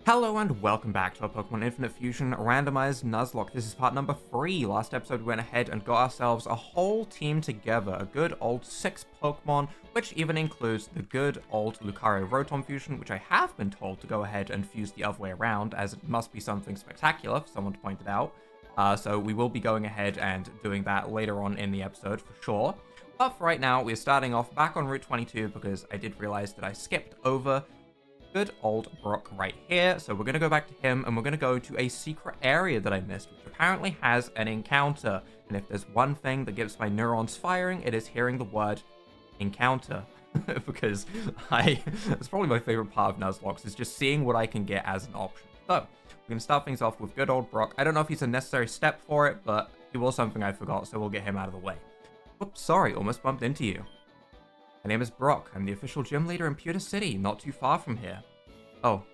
Hello and welcome back to our Pokemon Infinite Fusion Randomized Nuzlocke. This is part number 3. Last episode we went ahead and got ourselves a whole team together. A good old 6 Pokemon, which even includes the good old Lucario Rotom fusion, which I have been told to go ahead and fuse the other way around, as it must be something spectacular, for someone to point it out. So we will be going ahead and doing that later on in the episode for sure. But for right now, we're starting off back on Route 22 because I did realize that I skipped over good old Brock right here. So we're going to go back to him and we're going to go to a secret area that I missed, which apparently has an encounter. And if there's one thing that gets my neurons firing, it is hearing the word encounter. Because it's probably my favorite part of Nuzlocke, is just seeing what I can get as an option. So we're going to start things off with good old Brock. I don't know if he's a necessary step for it, but he was something I forgot, so we'll get him out of the way. Whoops, sorry, almost bumped into you. My name is Brock. I'm the official gym leader in Pewter City, not too far from here. Oh,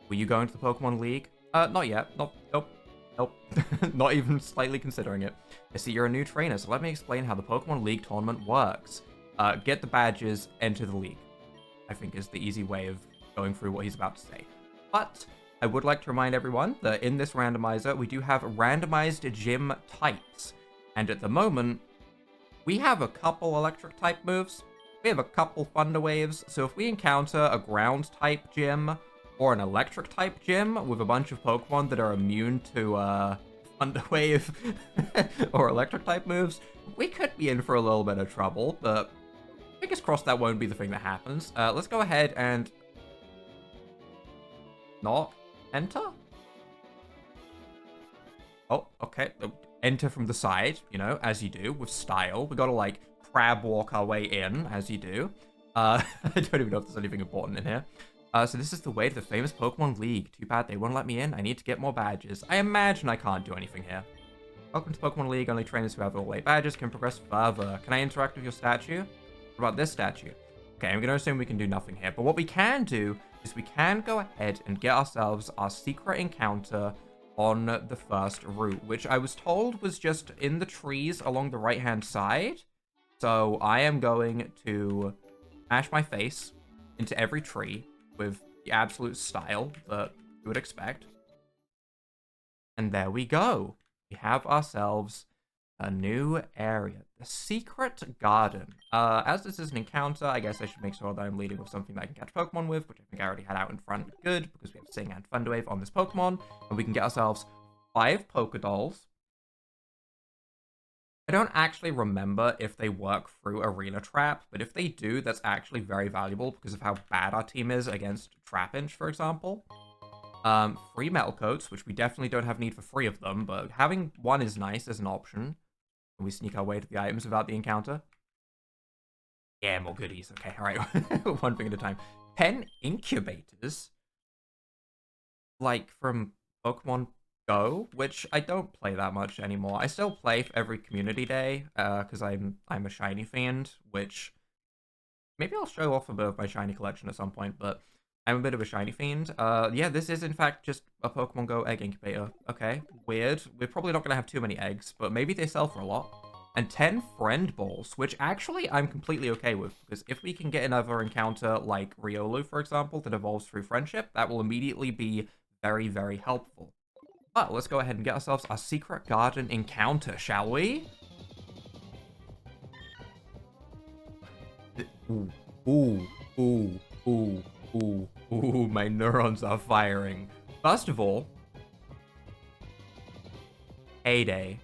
were you going to the Pokemon League? Not yet. Nope. Not even slightly considering it. I see you're a new trainer, so let me explain how the Pokemon League tournament works. Get the badges, enter the league, I think is the easy way of going through what he's about to say. But I would like to remind everyone that in this randomizer, we do have randomized gym types. And at the moment, we have a couple electric type moves. We have a couple Thunder Waves, so if we encounter a ground type gym or an electric type gym with a bunch of Pokemon that are immune to Thunder Wave or electric type moves, we could be in for a little bit of trouble, but fingers crossed that won't be the thing that happens. Let's go ahead and not enter. Oh, okay. Enter from the side, you know, as you do with style. We gotta like crab walk our way in, as you do. I don't even know if there's anything important in here. So this is the way to the famous Pokemon League. Too bad they won't let me in. I need to get more badges. I imagine I can't do anything here. Welcome to Pokemon League. Only trainers who have all 8 badges can progress further. Can I interact with your statue? What about this statue? Okay, I'm going to assume we can do nothing here. But what we can do is we can go ahead and get ourselves our secret encounter on the first route, which I was told was just in the trees along the right-hand side. So I am going to smash my face into every tree with the absolute style that you would expect. And there we go. We have ourselves a new area, the Secret Garden. As this is an encounter, I guess I should make sure that I'm leading with something that I can catch Pokemon with, which I think I already had out in front. Good, because we have Sing and Thunder Wave on this Pokemon. And we can get ourselves 5 Pokédolls. I don't actually remember if they work through Arena Trap, but if they do, that's actually very valuable because of how bad our team is against Trapinch, for example. 3 Metal Coats, which we definitely don't have need for 3 of them, but having 1 is nice as an option. Can we sneak our way to the items without the encounter? Yeah, more goodies. Okay, alright. One thing at a time. 10 Incubators. Like from Pokemon Go, which I don't play that much anymore. I still play for every community day, because I'm a shiny fiend, which maybe I'll show off a bit of my shiny collection at some point, but I'm a bit of a shiny fiend. Yeah, this is in fact just a Pokemon Go egg incubator. Okay, weird. We're probably not gonna have too many eggs, but maybe they sell for a lot. And 10 friend balls, which actually I'm completely okay with, because if we can get another encounter like Riolu, for example, that evolves through friendship, that will immediately be very, very helpful. But let's go ahead and get ourselves our Secret Garden encounter, shall we? Ooh, my neurons are firing. First of all, heyday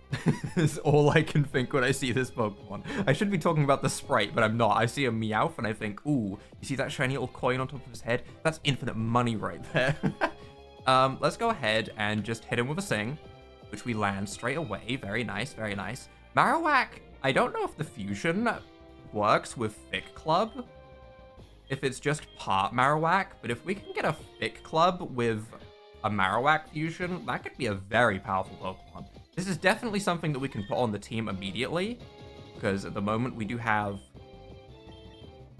is all I can think when I see this Pokemon. I should be talking about the Sprite, but I'm not. I see a Meowth and I think, ooh, you see that shiny little coin on top of his head? That's infinite money right there. Let's go ahead and just hit him with a Sing, which we land straight away. Very nice, very nice. Marowak, I don't know if the fusion works with Thick Club, if it's just part Marowak, but if we can get a Thick Club with a Marowak fusion, that could be a very powerful Pokemon. This is definitely something that we can put on the team immediately, because at the moment we do have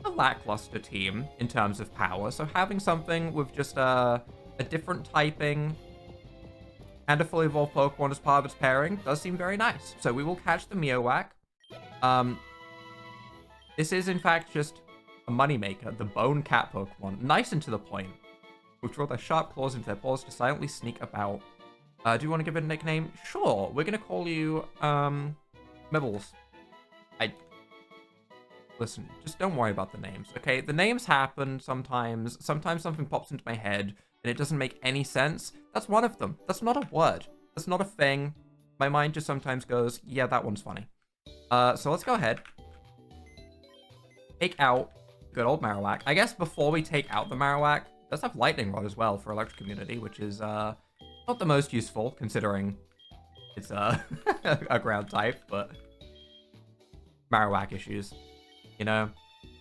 a lackluster team in terms of power, so having something with just a different typing and a fully evolved Pokemon as part of its pairing does seem very nice. So we will catch the Meowak. This is in fact just a moneymaker, the Bone Cat Pokemon. Nice and to the point. will draw their sharp claws into their paws to silently sneak about. Do you want to give it a nickname? Sure, we're gonna call you, Mibbles. Listen, just don't worry about the names, okay? The names happen sometimes. Sometimes something pops into my head and it doesn't make any sense. That's one of them. That's not a word. That's not a thing. My mind just sometimes goes, yeah, that one's funny. So let's go ahead. Take out good old Marowak. I guess before we take out the Marowak, it does have Lightning Rod as well for Electric Immunity, which is not the most useful considering it's a ground type, but Marowak issues. You know,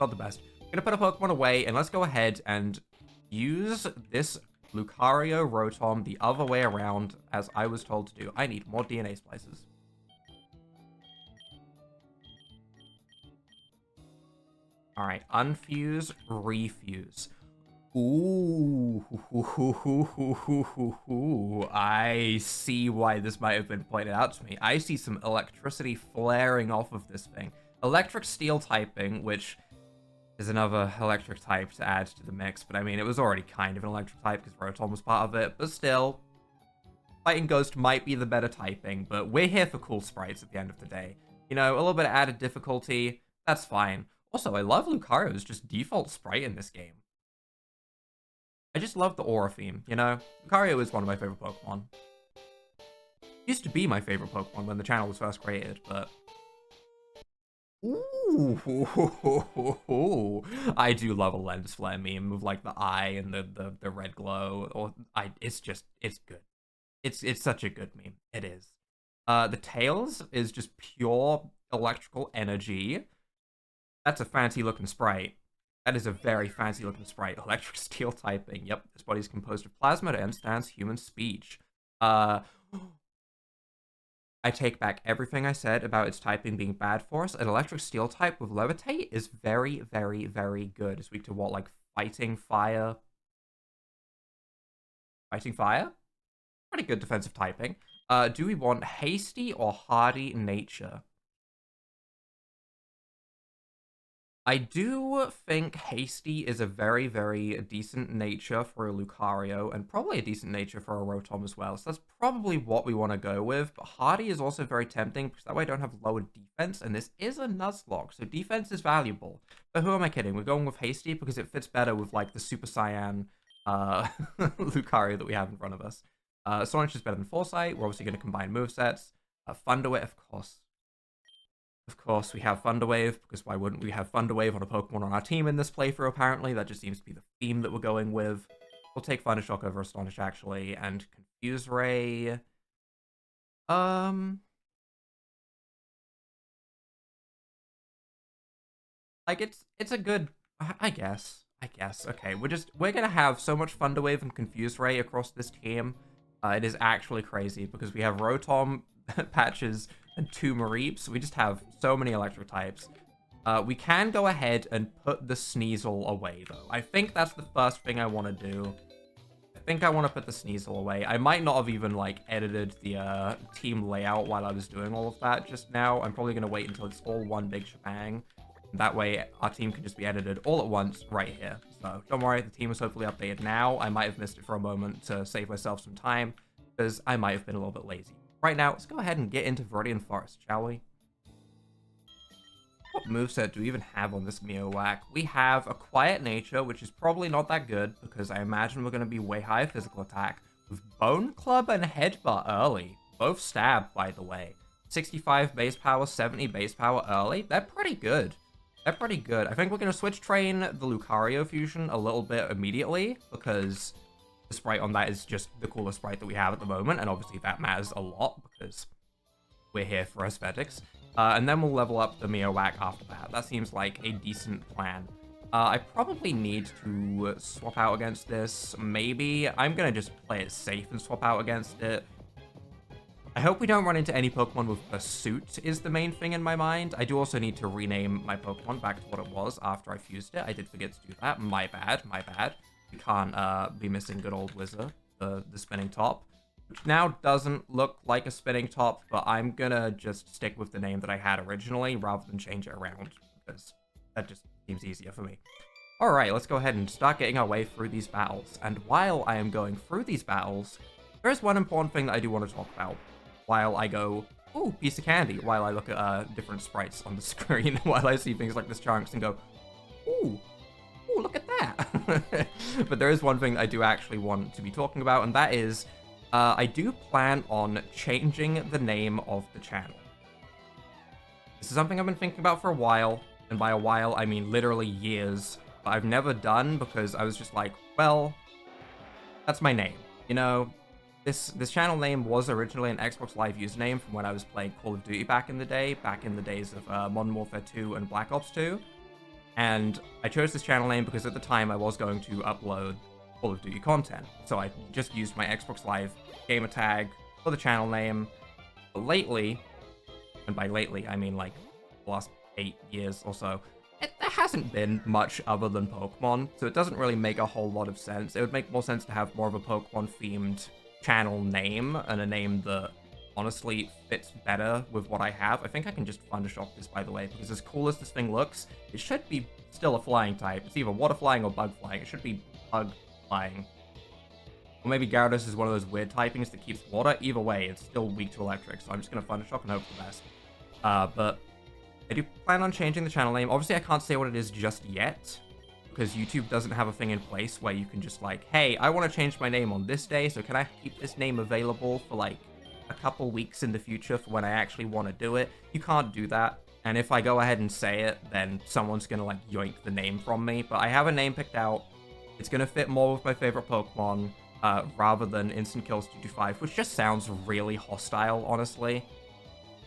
not the best. I'm gonna put a Pokemon away, and let's go ahead and use this Lucario Rotom the other way around, as I was told to do. I need more DNA splices. Alright, Unfuse, Refuse. Ooh, I see why this might have been pointed out to me. I see some electricity flaring off of this thing. Electric Steel typing, which is another electric type to add to the mix, but I mean, it was already kind of an electric type because Rotom was part of it, but still, Fighting Ghost might be the better typing, but we're here for cool sprites at the end of the day. You know, a little bit of added difficulty, that's fine. Also, I love Lucario's just default sprite in this game. I just love the aura theme, you know? Lucario is one of my favorite Pokemon. Used to be my favorite Pokemon when the channel was first created, but... Ooh, I do love a lens flare meme with like the eye and the red glow. Or it's good. It's such a good meme. It is. The tails is just pure electrical energy. That's a fancy looking sprite. That is a very fancy looking sprite. Electric Steel typing. Yep, this body is composed of plasma that understands human speech. I take back everything I said about its typing being bad for us. An Electric Steel type with Levitate is very, very, very good. It's weak to what, like Fighting Fire? Fighting Fire? Pretty good defensive typing. Do we want Hasty or Hardy Nature? I do think Hasty is a very, very decent nature for a Lucario, and probably a decent nature for a Rotom as well. So that's probably what we want to go with. But Hardy is also very tempting, because that way I don't have lower defense, and this is a Nuzlocke, so defense is valuable. But who am I kidding? We're going with Hasty because it fits better with, like, the Super Saiyan Lucario that we have in front of us. Sonic is better than Foresight. We're obviously going to combine movesets. Thunderwave, of course. Of course, we have Thunderwave, because why wouldn't we have Thunderwave on a Pokemon on our team in this playthrough, apparently? That just seems to be the theme that we're going with. We'll take Thundershock over Astonish, actually, and Confuse Ray. Like, it's a good... I guess. Okay, we're gonna have so much Thunderwave and Confuse Ray across this team. It is actually crazy, because we have Rotom, Patches, and 2 Mareeps. We just have so many electric types. We can go ahead and put the Sneasel away, though. I think that's the first thing I want to do. I think I want to put the Sneasel away. I might not have even, like, edited the team layout while I was doing all of that just now. I'm probably going to wait until it's all one big shebang. That way, our team can just be edited all at once right here. So, don't worry, the team is hopefully updated now. I might have missed it for a moment to save myself some time, because I might have been a little bit lazy. Right now, let's go ahead and get into Veridian Forest, shall we? What moveset do we even have on this Meowak? We have a Quiet Nature, which is probably not that good, because I imagine we're going to be way higher physical attack, with Bone Club and Headbutt early. Both stab, by the way. 65 base power, 70 base power early. They're pretty good. They're pretty good. I think we're going to switch train the Lucario fusion a little bit immediately, because the sprite on that is just the coolest sprite that we have at the moment, and obviously that matters a lot because we're here for aesthetics. And then we'll level up the Meowak after that. That seems like a decent plan. I probably need to swap out against this. Maybe. I'm going to just play it safe and swap out against it. I hope we don't run into any Pokemon with Pursuit is the main thing in my mind. I do also need to rename my Pokemon back to what it was after I fused it. I did forget to do that. My bad. We can't be missing good old Wizard, the spinning top, which now doesn't look like a spinning top, but I'm gonna just stick with the name that I had originally rather than change it around, because that just seems easier for me. Alright, let's go ahead and start getting our way through these battles. And while I am going through these battles, there's one important thing that I do want to talk about. While I go, ooh, piece of candy, while I look at different sprites on the screen, while I see things like this chunks and go, ooh, look at that. But there is one thing I do actually want to be talking about, and that is, I do plan on changing the name of the channel. This is something I've been thinking about for a while, and by a while, I mean literally years. But I've never done because I was just like, well, that's my name. You know, this channel name was originally an Xbox Live username from when I was playing Call of Duty back in the days of Modern Warfare 2 and Black Ops 2. And I chose this channel name because at the time I was going to upload Call of Duty content. So I just used my Xbox Live gamer tag for the channel name. But lately, and by lately I mean like the last 8 years or so, there hasn't been much other than Pokemon, so it doesn't really make a whole lot of sense. It would make more sense to have more of a Pokemon-themed channel name, and a name that honestly fits better with what I have. I think I can just Thundershock this, by the way, because as cool as this thing looks, it should be still a flying type. It's either water flying or bug flying. It should be bug flying. Or maybe Gyarados is one of those weird typings that keeps water. Either way, it's still weak to electric, so I'm just going to Thundershock and hope for the best. But I do plan on changing the channel name. Obviously, I can't say what it is just yet, because YouTube doesn't have a thing in place where you can just like, hey, I want to change my name on this day, so can I keep this name available for like a couple weeks in the future for when I actually want to do it? You can't do that. And if I go ahead and say it, then someone's going to like yoink the name from me. But I have a name picked out. It's going to fit more with my favorite Pokemon, rather than Instant Kills 225, which just sounds really hostile, honestly.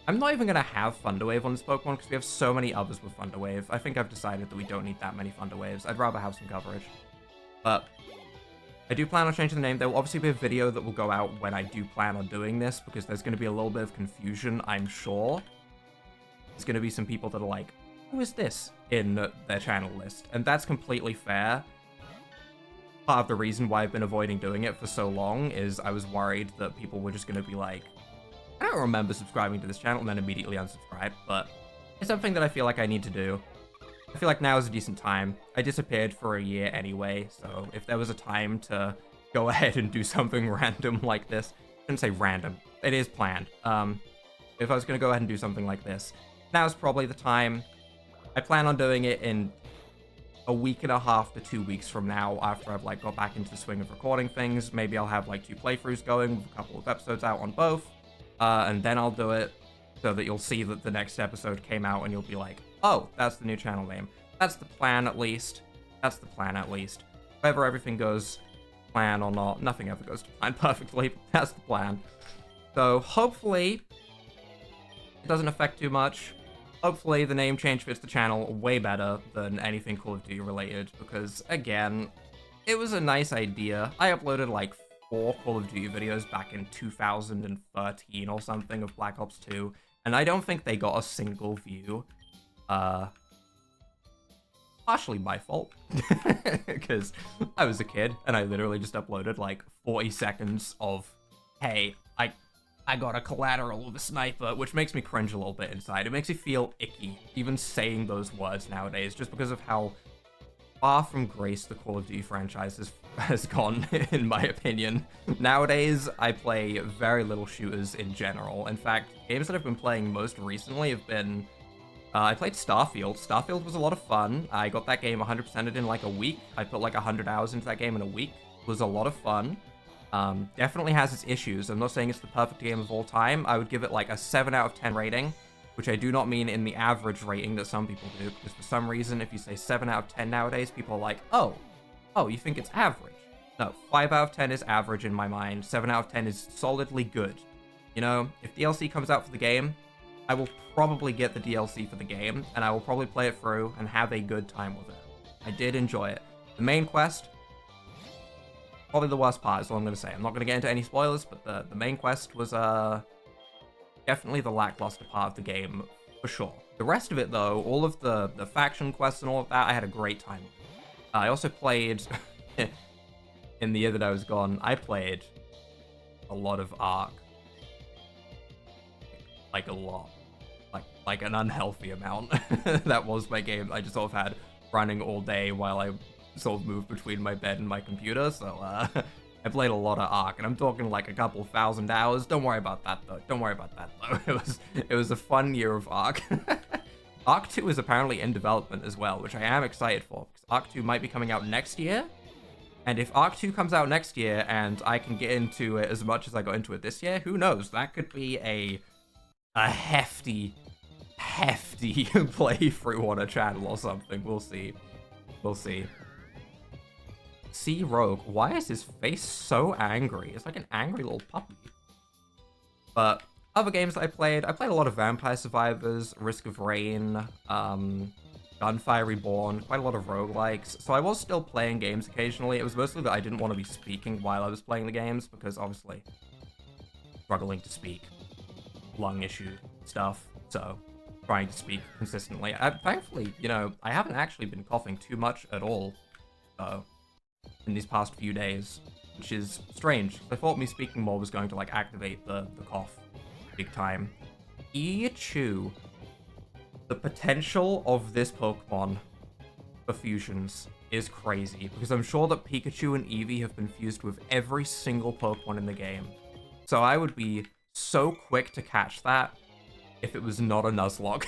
I'm not even going to have Thunderwave on this Pokemon because we have so many others with Thunderwave. I think I've decided that we don't need that many Thunderwaves. I'd rather have some coverage. But I do plan on changing the name. There will obviously be a video that will go out when I do plan on doing this, because there's going to be a little bit of confusion, I'm sure. There's going to be some people that are like, who is this in their channel list? And that's completely fair. Part of the reason why I've been avoiding doing it for so long is I was worried that people were just going to be like, I don't remember subscribing to this channel and then immediately unsubscribe, but it's something that I feel like I need to do. I feel like now is a decent time. I disappeared for a year anyway, so if there was a time to go ahead and do something random like this, I shouldn't say random, it is planned. If I was going to go ahead and do something like this, now's probably the time. I plan on doing it in a week and a half to 2 weeks from now, after I've like got back into the swing of recording things. Maybe I'll have like 2 playthroughs going with a couple of episodes out on both. And then I'll do it so that you'll see that the next episode came out and you'll be like, oh, that's the new channel name. That's the plan, at least. That's the plan, at least. Whether everything goes to plan or not, nothing ever goes to plan perfectly, but that's the plan. So hopefully it doesn't affect too much. Hopefully the name change fits the channel way better than anything Call of Duty related, because again, it was a nice idea. I uploaded like 4 Call of Duty videos back in 2013 or something of Black Ops 2, and I don't think they got a single view. Partially my fault, because I was a kid, and I literally just uploaded like 40 seconds of, hey, I got a collateral with a sniper, which makes me cringe a little bit inside. It makes me feel icky, even saying those words nowadays, just because of how far from grace the Call of Duty franchise has gone, in my opinion. Nowadays, I play very little shooters in general. In fact, games that I've been playing most recently have been... I played Starfield. Starfield was a lot of fun. I got that game 100%ed in like a week. I put like 100 hours into that game in a week. It was a lot of fun. Definitely has its issues. I'm not saying it's the perfect game of all time. I would give it like a 7 out of 10 rating, which I do not mean in the average rating that some people do, because for some reason, if you say 7 out of 10 nowadays, people are like, oh, you think it's average. No, 5 out of 10 is average in my mind. 7 out of 10 is solidly good. You know, if DLC comes out for the game, I will probably get the DLC for the game, and I will probably play it through and have a good time with it. I did enjoy it. The main quest, probably the worst part is all I'm going to say. I'm not going to get into any spoilers, but the main quest was definitely the lackluster part of the game, for sure. The rest of it, though, all of the faction quests and all of that, I had a great time with. I also played, in the year that I was gone, I played a lot of Ark. Like a lot. Like an unhealthy amount. That was my game I just sort of had running all day while I sort of moved between my bed and my computer, so I played a lot of Ark, and I'm talking like a couple thousand hours. Don't worry about that though. Don't worry about that though. It was a fun year of Ark. Ark 2 is apparently in development as well, which I am excited for, because Ark 2 might be coming out next year. And if Ark 2 comes out next year and I can get into it as much as I got into it this year, who knows? That could be a hefty playthrough on a channel or something. We'll see. We'll see. Sea Rogue. Why is his face so angry? It's like an angry little puppy. But other games that I played a lot of Vampire Survivors, Risk of Rain, Gunfire Reborn, quite a lot of roguelikes. So I was still playing games occasionally. It was mostly that I didn't want to be speaking while I was playing the games, because obviously struggling to speak, lung issue stuff, so trying to speak consistently. Thankfully, you know, I haven't actually been coughing too much at all in these past few days, which is strange. I thought me speaking more was going to like activate the cough big time. Eechu. The potential of this Pokemon for fusions is crazy, because I'm sure that Pikachu and Eevee have been fused with every single Pokemon in the game. So I would be so quick to catch that if it was not a Nuzlocke.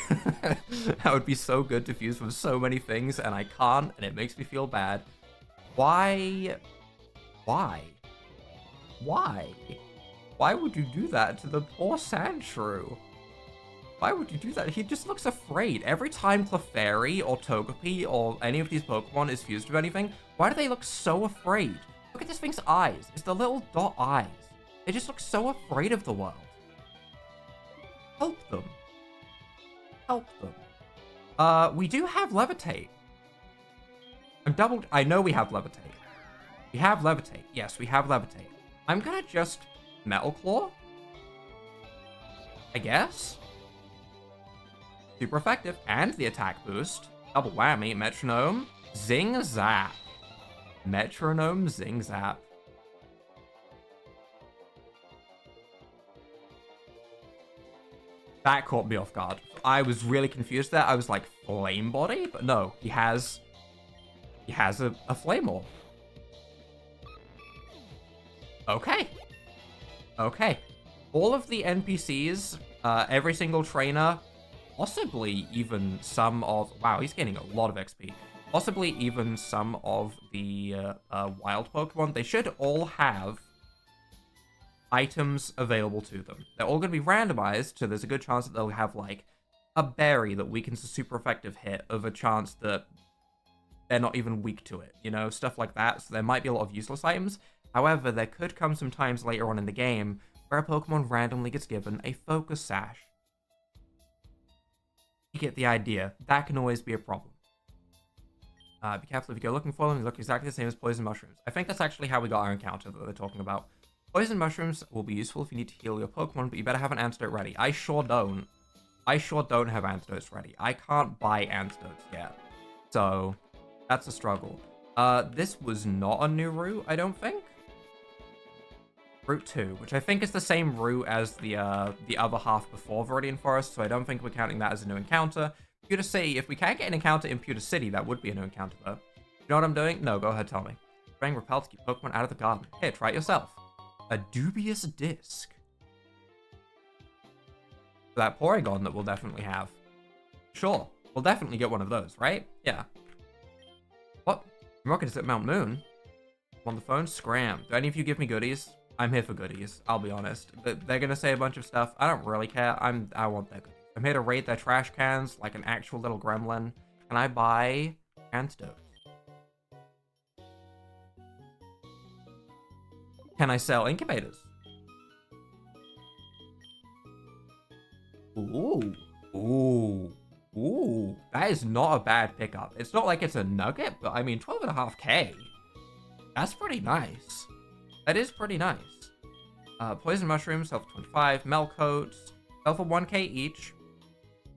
That would be so good to fuse with so many things, and I can't, and it makes me feel bad. Why? Why? Why? Why would you do that to the poor Sandshrew? Why would you do that? He just looks afraid. Every time Clefairy or Togepi or any of these Pokemon is fused with anything, why do they look so afraid? Look at this thing's eyes. It's the little dot eyes. They just look so afraid of the world. Help them. Help them. We do have Levitate. I know we have Levitate. We have Levitate. Yes, we have Levitate. I'm gonna just Metal Claw, I guess. Super effective. And the attack boost. Double whammy. Metronome. Zing Zap. Metronome Zing Zap. That caught me off guard. I was really confused there. I was like, Flame Body? But no, he has a Flame Orb. Okay. Okay. All of the NPCs, every single trainer, possibly even some of... Wow, he's getting a lot of XP. Possibly even some of the wild Pokemon. They should all have items available to them. They're all going to be randomized, so there's a good chance that they'll have, like, a berry that weakens a super effective hit of a chance that they're not even weak to it, you know? Stuff like that. So there might be a lot of useless items. However, there could come some times later on in the game where a Pokemon randomly gets given a Focus Sash. You get the idea. That can always be a problem. Be careful if you go looking for them. They look exactly the same as poison mushrooms. I think that's actually how we got our encounter that they're talking about. Poison mushrooms will be useful if you need to heal your Pokemon, but you better have an antidote ready. I sure don't. I sure don't have antidotes ready. I can't buy antidotes yet. So, that's a struggle. This was not a new route, I don't think. Route 2, which I think is the same route as the other half before Veridian Forest, so I don't think we're counting that as a new encounter. Pewter City, if we can't get an encounter in Pewter City, that would be a new encounter, though. You know what I'm doing? No, go ahead, tell me. Spraying Repel to keep Pokemon out of the garden. Here, try it yourself. A dubious disc. That Porygon that we'll definitely have. Sure, we'll definitely get one of those, right? Yeah. What? Rocket is at Mount Moon? On the phone? Scram. Do any of you give me goodies? I'm here for goodies, I'll be honest. They're gonna say a bunch of stuff. I don't really care. I want their goodies. I'm here to raid their trash cans like an actual little gremlin. Can I buy antidotes? Can I sell incubators? Ooh. Ooh. Ooh. That is not a bad pickup. It's not like it's a nugget, but I mean, 12.5k. That's pretty nice. That is pretty nice. Poison mushrooms, sell for 25. Melcoats, sell for 1k each.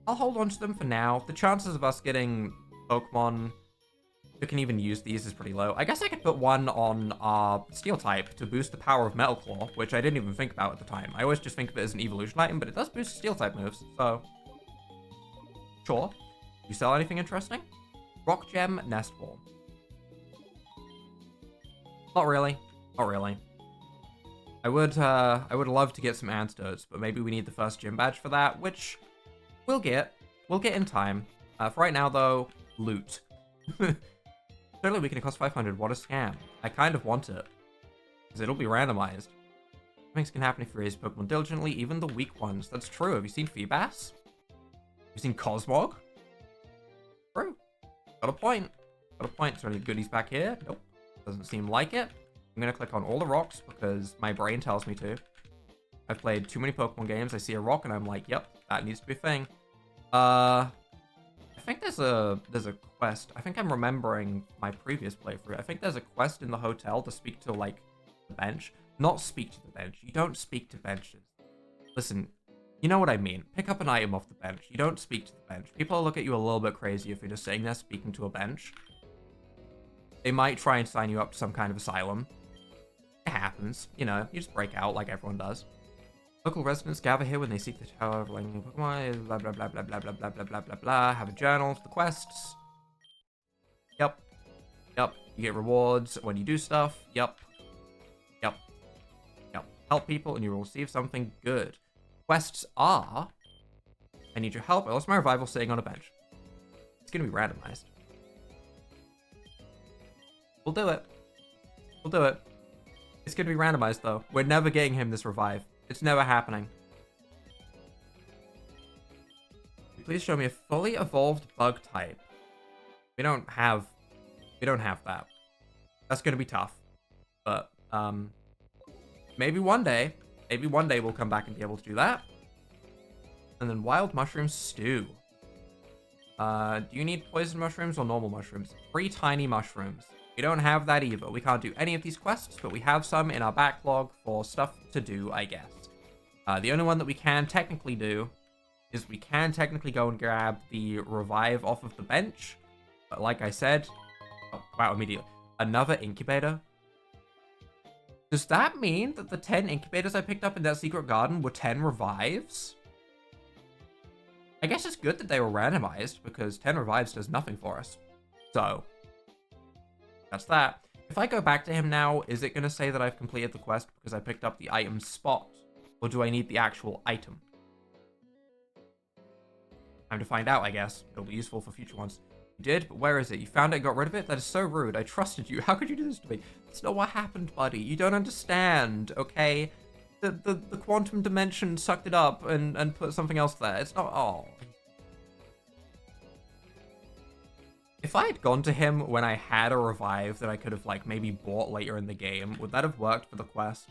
I'll hold on to them for now. The chances of us getting Pokemon who can even use these is pretty low. I guess I could put one on our Steel type to boost the power of Metal Claw, which I didn't even think about at the time. I always just think of it as an evolution item, but it does boost Steel type moves, so... Sure. You sell anything interesting? Rock Gem Nest Ball. Not really. Not really. I would love to get some antidotes, but maybe we need the first gym badge for that, which we'll get. We'll get in time. For right now, though, loot. Certainly we can cost 500. What a scam. I kind of want it. Because it'll be randomized. Things can happen if you raise Pokemon diligently, even the weak ones. That's true. Have you seen Feebas? Have you seen Cosmog? True. Got a point. Got a point. Is there any goodies back here? Nope. Doesn't seem like it. I'm going to click on all the rocks because my brain tells me to. I've played too many Pokemon games. I see a rock and I'm like, yep, that needs to be a thing. I think there's a quest. I think I'm remembering my previous playthrough. I think there's a quest in the hotel to speak to, like, the bench. Not speak to the bench. You don't speak to benches. Listen, you know what I mean. Pick up an item off the bench. You don't speak to the bench. People will look at you a little bit crazy if you're just sitting there speaking to a bench. They might try and sign you up to some kind of asylum. It happens. You know, you just break out like everyone does. Local residents gather here when they seek the Tower of Lightning Pokemon. Blah, blah, blah, blah, blah, blah, blah, blah, blah, blah, blah. Have a journal for the quests. Yep. Yep. You get rewards when you do stuff. Yep. Yep. Yep. Help people and you will receive something good. Quests are... I need your help. I lost my revival sitting on a bench. It's going to be randomized. We'll do it. We'll do it. It's going to be randomized, though. We're never getting him this revive. It's never happening. Please show me a fully evolved bug type. We don't have that. That's going to be tough. But, maybe one day we'll come back and be able to do that. And then wild mushroom stew. Do you need poison mushrooms or normal mushrooms? 3 tiny mushrooms. We don't have that either. We can't do any of these quests, but we have some in our backlog for stuff to do, I guess. The only one that we can technically do is we can technically go and grab the revive off of the bench. But like I said... Oh, wow, immediately. Another incubator? Does that mean that the 10 incubators I picked up in that secret garden were 10 revives? I guess it's good that they were randomized, because 10 revives does nothing for us. So... that's that. If I go back to him now, is it going to say that I've completed the quest because I picked up the item spot? Or do I need the actual item? Time to find out, I guess. It'll be useful for future ones. You did, but where is it? You found it and got rid of it? That is so rude. I trusted you. How could you do this to me? That's not what happened, buddy. You don't understand, okay? The quantum dimension sucked it up and put something else there. It's not... oh... If I had gone to him when I had a revive that I could have, like, maybe bought later in the game, would that have worked for the quest?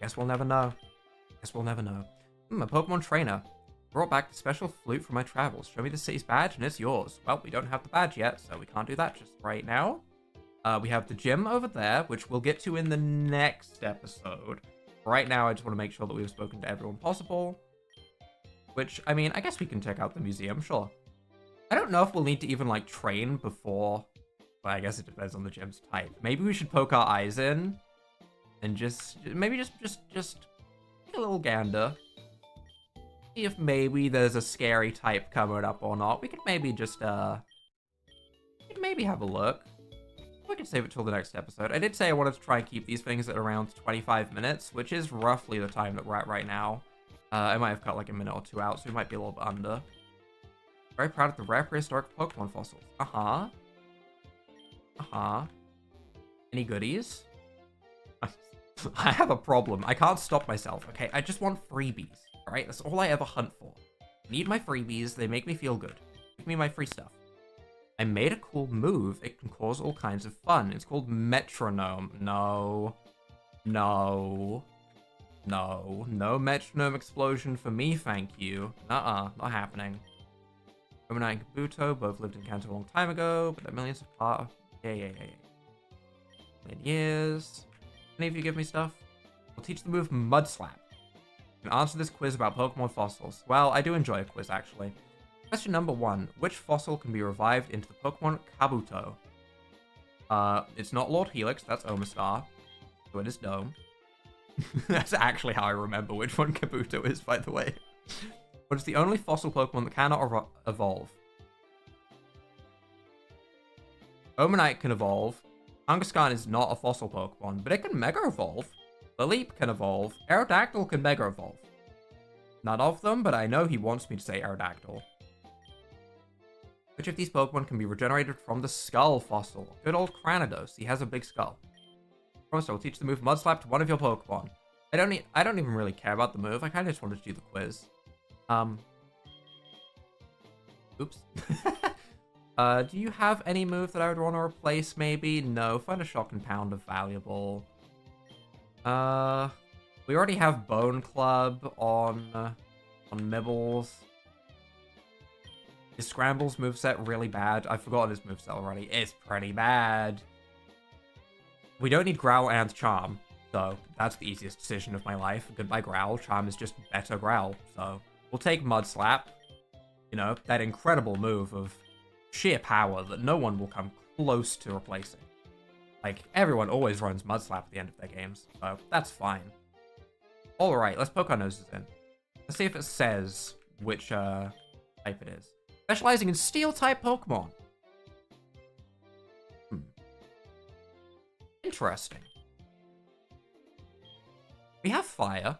Guess we'll never know. Guess we'll never know. A Pokemon trainer. Brought back the special flute from my travels. Show me the city's badge and it's yours. Well, we don't have the badge yet, so we can't do that just right now. We have the gym over there, which we'll get to in the next episode. Right now, I just want to make sure that we've spoken to everyone possible. Which, I mean, I guess we can check out the museum, sure. I don't know if we'll need to even, like, train before... well, I guess it depends on the gym's type. Maybe we should poke our eyes in. And maybe just take a little gander. See if maybe there's a scary type coming up or not. We could maybe just, we could maybe have a look. We could save it till the next episode. I did say I wanted to try and keep these things at around 25 minutes, which is roughly the time that we're at right now. I might have cut, like, a minute or 2 out, so we might be a little bit under. Very proud of the rare prehistoric Pokemon fossils. Uh-huh. Uh-huh. Any goodies? I have a problem. I can't stop myself, okay? I just want freebies, alright? That's all I ever hunt for. I need my freebies. They make me feel good. Give me my free stuff. I made a cool move. It can cause all kinds of fun. It's called Metronome. No. No. No. No metronome explosion for me, thank you. Not happening. Roman and Kabuto both lived in Kanto a long time ago, but they're millions apart. Yeah. Million years. Any of you give me stuff? I'll teach the move Mud Slap. You can answer this quiz about Pokemon fossils. Well, I do enjoy a quiz, actually. Question number 1. Which fossil can be revived into the Pokemon Kabuto? It's not Lord Helix, that's Omastar. So it is Dome. That's actually how I remember which one Kabuto is, by the way. But it's the only fossil Pokemon that cannot evolve. Omanite can evolve. Kangaskhan is not a fossil Pokemon, but it can Mega Evolve. Leap can evolve. Aerodactyl can Mega Evolve. None of them, but I know he wants me to say Aerodactyl. Which of these Pokemon can be regenerated from the Skull fossil? Good old Cranidos. He has a big skull. Promise I will teach the move Mudslap to one of your Pokemon. I don't even really care about the move. I kind of just wanted to do the quiz. Oops. Do you have any move that I would want to replace, maybe? No. Find a Shock and Pound of valuable. We already have Bone Club on Mibbles. Is Scramble's moveset really bad? I've forgotten his moveset already. It's pretty bad. We don't need Growl and Charm, so that's the easiest decision of my life. Goodbye Growl. Charm is just better Growl, so we'll take Mudslap. You know, that incredible move of sheer power that no one will come close to replacing. Like, everyone always runs Mudslap at the end of their games, so that's fine. Alright, let's poke our noses in. Let's see if it says which type it is. Specializing in Steel-type Pokemon. Interesting. We have Fire.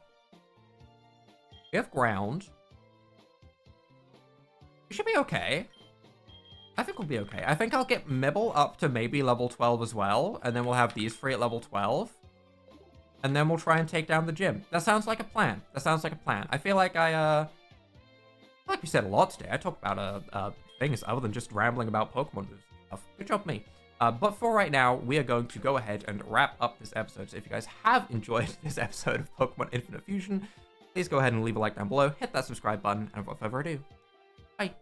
We have Ground. We should be okay. I think we'll be okay. I think I'll get Mibble up to maybe level 12 as well, and then we'll have these three at level 12. And then we'll try and take down the gym. That sounds like a plan. That sounds like a plan. I feel like like we said a lot today. I talked about things other than just rambling about Pokemon moves and stuff. Good job, me. But for right now, we are going to go ahead and wrap up this episode. So if you guys have enjoyed this episode of Pokemon Infinite Fusion, please go ahead and leave a like down below, hit that subscribe button, and without further ado, bye.